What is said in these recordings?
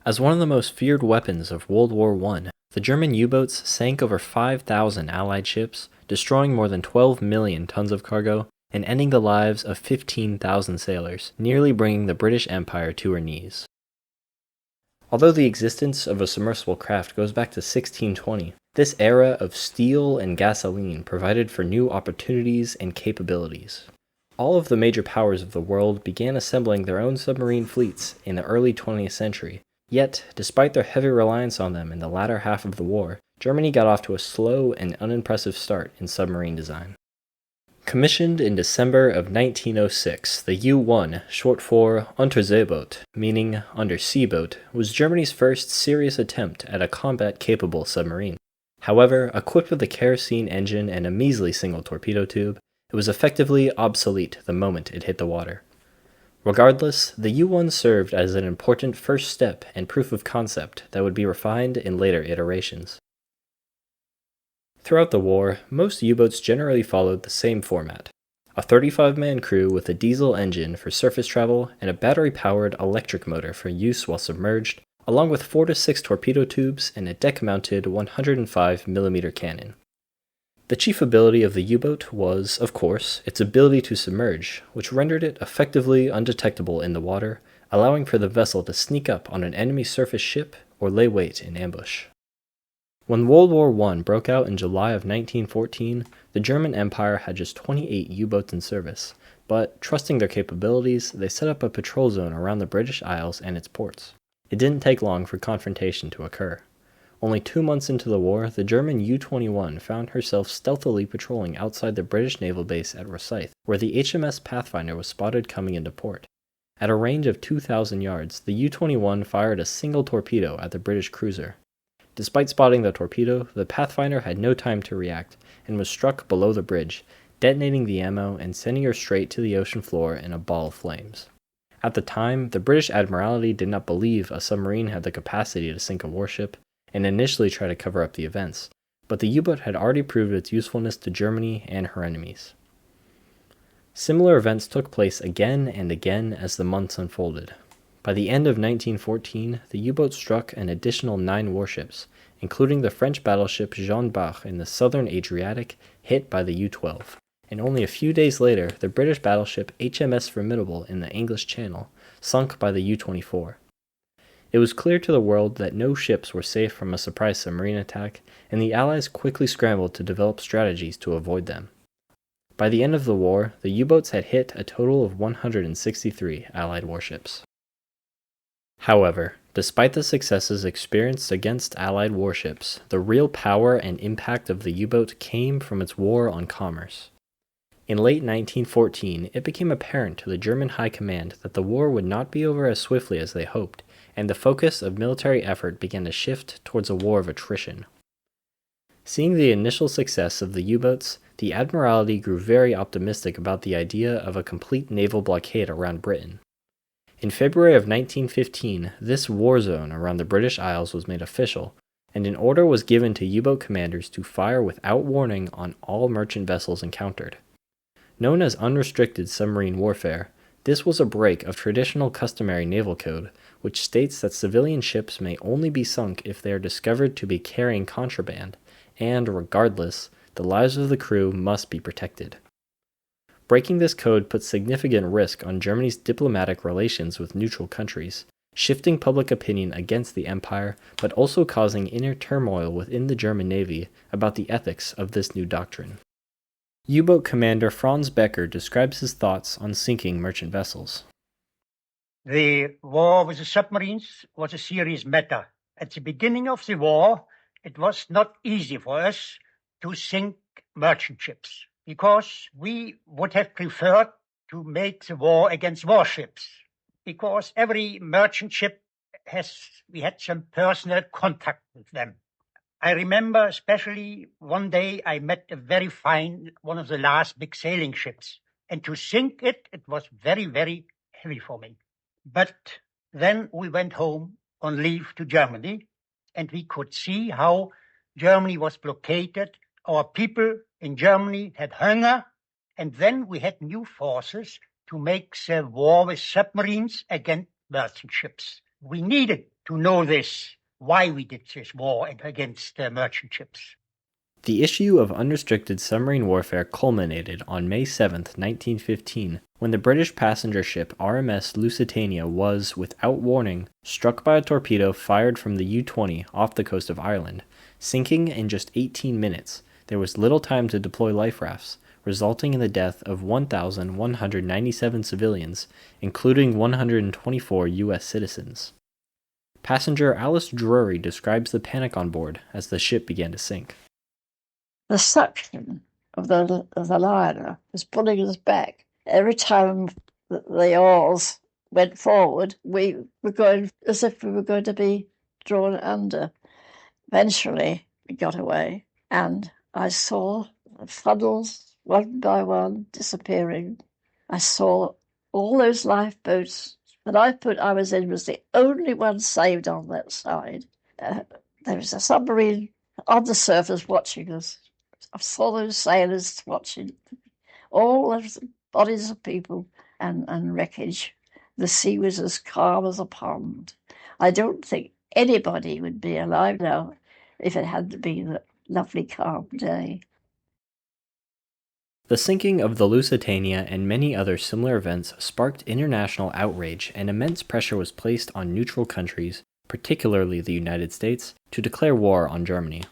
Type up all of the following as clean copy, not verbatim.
As one of the most feared weapons of World War I, the German U-boats sank over 5,000 Allied ships, destroying more than 12 million tons of cargo, and ending the lives of 15,000 sailors, nearly bringing the British Empire to her knees. Although the existence of a submersible craft goes back to 1620, this era of steel and gasoline provided for new opportunities and capabilities. All of the major powers of the world began assembling their own submarine fleets in the early 20th century. Yet, despite their heavy reliance on them in the latter half of the war, Germany got off to a slow and unimpressive start in submarine design. Commissioned in December of 1906, the U-1, short for Unterseeboot, meaning undersea boat, was Germany's first serious attempt at a combat-capable submarine. However, equipped with a kerosene engine and a measly single torpedo tube, it was effectively obsolete the moment it hit the water. Regardless, the U-1 served as an important first step and proof of concept that would be refined in later iterations. Throughout the war, most U-boats generally followed the same format: a 35-man crew with a diesel engine for surface travel and a battery-powered electric motor for use while submerged, along with 4 to 6 torpedo tubes and a deck-mounted 105mm cannon. The chief ability of the U-boat was, of course, its ability to submerge, which rendered it effectively undetectable in the water, allowing for the vessel to sneak up on an enemy surface ship or lay wait in ambush. When World War I broke out in July of 1914, the German Empire had just 28 U-boats in service, but, trusting their capabilities, they set up a patrol zone around the British Isles and its ports. It didn't take long for confrontation to occur. Only 2 months into the war, the German U-21 found herself stealthily patrolling outside the British naval base at Rosyth, where the HMS Pathfinder was spotted coming into port. At a range of 2,000 yards, the U-21 fired a single torpedo at the British cruiser. Despite spotting the torpedo, the Pathfinder had no time to react, and was struck below the bridge, detonating the ammo and sending her straight to the ocean floor in a ball of flames. At the time, the British Admiralty did not believe a submarine had the capacity to sink a warship, and initially tried to cover up the events, but the U-boat had already proved its usefulness to Germany and her enemies. Similar events took place again and again as the months unfolded. By the end of 1914, the U-boat struck an additional 9 warships, including the French battleship Jeanne d'Arc in the southern Adriatic, hit by the U-12, and only a few days later, the British battleship HMS Formidable in the English Channel, sunk by the U-24. It was clear to the world that no ships were safe from a surprise submarine attack, and the Allies quickly scrambled to develop strategies to avoid them. By the end of the war, the U-boats had hit a total of 163 Allied warships. However, despite the successes experienced against Allied warships, the real power and impact of the U-boat came from its war on commerce. In late 1914, it became apparent to the German High Command that the war would not be over as swiftly as they hoped, and the focus of military effort began to shift towards a war of attrition. Seeing the initial success of the U-boats, the Admiralty grew very optimistic about the idea of a complete naval blockade around Britain. In February of 1915, this war zone around the British Isles was made official, and an order was given to U-boat commanders to fire without warning on all merchant vessels encountered. Known as unrestricted submarine warfare, this was a break of traditional customary naval code, which states that civilian ships may only be sunk if they are discovered to be carrying contraband, and, regardless, the lives of the crew must be protected. Breaking this code put significant risk on Germany's diplomatic relations with neutral countries, shifting public opinion against the empire, but also causing inner turmoil within the German Navy about the ethics of this new doctrine. U-boat commander Franz Becker describes his thoughts on sinking merchant vessels. The war with the submarines was a serious matter. At the beginning of the war, it was not easy for us to sink merchant ships because we would have preferred to make the war against warships, because every merchant ship we had some personal contact with them. I remember especially one day I met a very fine, one of the last big sailing ships, and to sink it was very, very heavy for me. But then we went home on leave to Germany, and we could see how Germany was blockaded. Our people in Germany had hunger, and then we had new forces to make the war with submarines against merchant ships. We needed to know this, why we did this war against merchant ships. The issue of unrestricted submarine warfare culminated on May 7, 1915, when the British passenger ship RMS Lusitania was, without warning, struck by a torpedo fired from the U-20 off the coast of Ireland. Sinking in just 18 minutes, there was little time to deploy life rafts, resulting in the death of 1,197 civilians, including 124 U.S. citizens. Passenger Alice Drury describes the panic on board as the ship began to sink. The suction of the liner was pulling us back. Every time the oars went forward, we were going as if we were going to be drawn under. Eventually, we got away, and I saw the funnels one by one disappearing. I saw all those lifeboats that I was in was the only one saved on that side. There was a submarine on the surface watching us. I saw those sailors watching all those bodies of people and wreckage. The sea was as calm as a pond. I don't think anybody would be alive now if it hadn't been a lovely calm day. The sinking of the Lusitania and many other similar events sparked international outrage, and immense pressure was placed on neutral countries, particularly the United States, to declare war on Germany.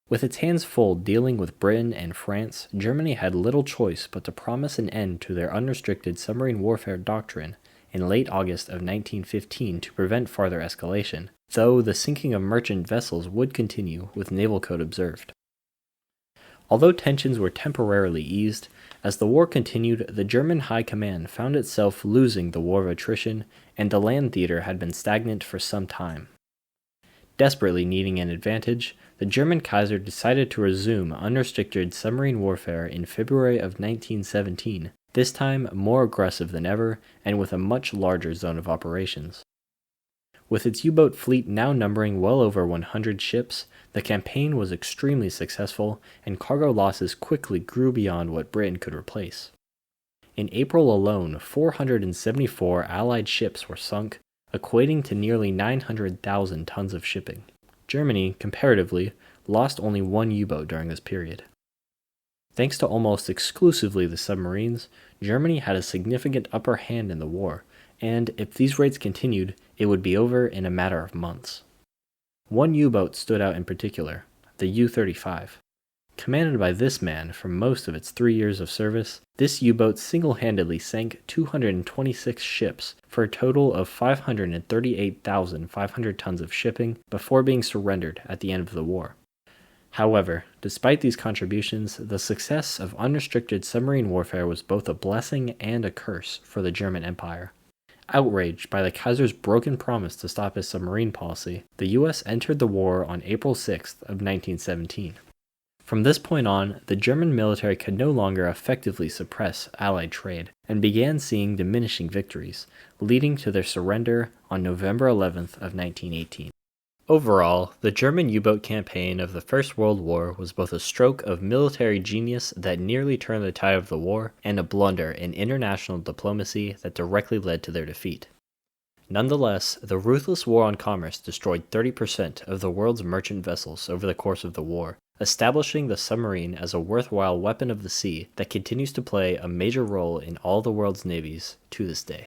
With its hands full dealing with Britain and France, Germany had little choice but to promise an end to their unrestricted submarine warfare doctrine in late August of 1915 to prevent farther escalation, though the sinking of merchant vessels would continue with naval code observed. Although tensions were temporarily eased, as the war continued, the German High Command found itself losing the war of attrition, and the land theater had been stagnant for some time. Desperately needing an advantage, the German Kaiser decided to resume unrestricted submarine warfare in February of 1917, this time more aggressive than ever and with a much larger zone of operations. With its U-boat fleet now numbering well over 100 ships, the campaign was extremely successful, and cargo losses quickly grew beyond what Britain could replace. In April alone, 474 Allied ships were sunk, equating to nearly 900,000 tons of shipping. Germany, comparatively, lost only one U-boat during this period. Thanks to almost exclusively the submarines, Germany had a significant upper hand in the war, and if these rates continued, it would be over in a matter of months. One U-boat stood out in particular, the U-35. Commanded by this man for most of its 3 years of service, this U-boat single-handedly sank 226 ships for a total of 538,500 tons of shipping before being surrendered at the end of the war. However, despite these contributions, the success of unrestricted submarine warfare was both a blessing and a curse for the German Empire. Outraged by the Kaiser's broken promise to stop his submarine policy, the U.S. entered the war on April 6th of 1917. From this point on, the German military could no longer effectively suppress Allied trade, and began seeing diminishing victories, leading to their surrender on November 11th of 1918. Overall, the German U-boat campaign of the First World War was both a stroke of military genius that nearly turned the tide of the war, and a blunder in international diplomacy that directly led to their defeat. Nonetheless, the ruthless war on commerce destroyed 30% of the world's merchant vessels over the course of the war, establishing the submarine as a worthwhile weapon of the sea that continues to play a major role in all the world's navies to this day.